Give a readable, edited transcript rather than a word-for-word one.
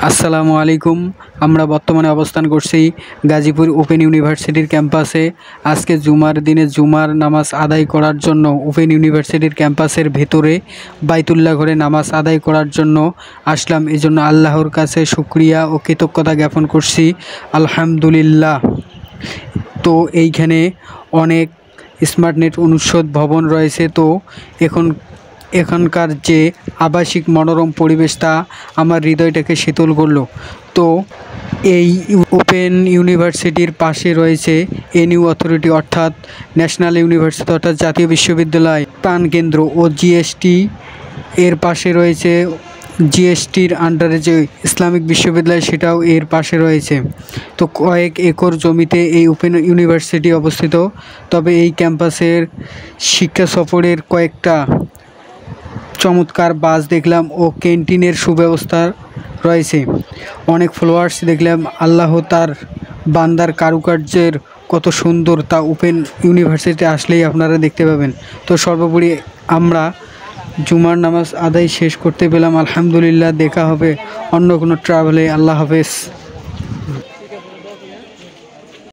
আসসালামু আলাইকুম। আমরা বর্তমানে অবস্থান করছি গাজীপুর ওপেন ইউনিভার্সিটির ক্যাম্পাসে। আজকে জুমার দিনে জুমার নামাজ আদায় করার জন্য ওপেন ইউনিভার্সিটির ক্যাম্পাসের ভেতরে বাইতুল্লাহ ঘরে নামাজ আদায় করার জন্য আসলাম। এজন্য আল্লাহর কাছে শুকরিয়া ও কৃতজ্ঞতা জ্ঞাপন করছি, আলহামদুলিল্লাহ। তো এইখানে অনেক স্মার্টনেট অনুষদ ভবন রয়েছে। তো এখানকার যে আবাসিক মনোরম পরিবেশ তা আমার হৃদয়টাকে শীতল করলো। তো এই ওপেন ইউনিভার্সিটির পাশে রয়েছে এনইউ অথরিটি অর্থাৎ ন্যাশনাল ইউনিভার্সিটি অর্থাৎ জাতীয় বিশ্ববিদ্যালয় প্রাণকেন্দ্র ও জিএসটি এর পাশে রয়েছে। জিএসটির আন্ডারে যে ইসলামিক বিশ্ববিদ্যালয় সেটাও এর পাশে রয়েছে। তো কয়েক একর জমিতে এই ওপেন ইউনিভার্সিটি অবস্থিত। তবে এই ক্যাম্পাসের শিক্ষা সফরের কয়েকটা চমৎকার বাস দেখলাম ও ক্যান্টিনের সুব্যবস্থা রয়েছে। অনেক ফ্লোয়ার্স দেখলাম। আল্লাহ তার বান্দার কারুকার্যের কত সুন্দর তা ওপেন ইউনিভার্সিটি আসলেই আপনারা দেখতে পাবেন। তো সর্বোপরি আমরা জুমার নামাজ আদায় শেষ করতে পেলাম, আলহামদুলিল্লাহ। দেখা হবে অন্য কোনো ট্রাভেলে। আল্লাহ হাফেজ।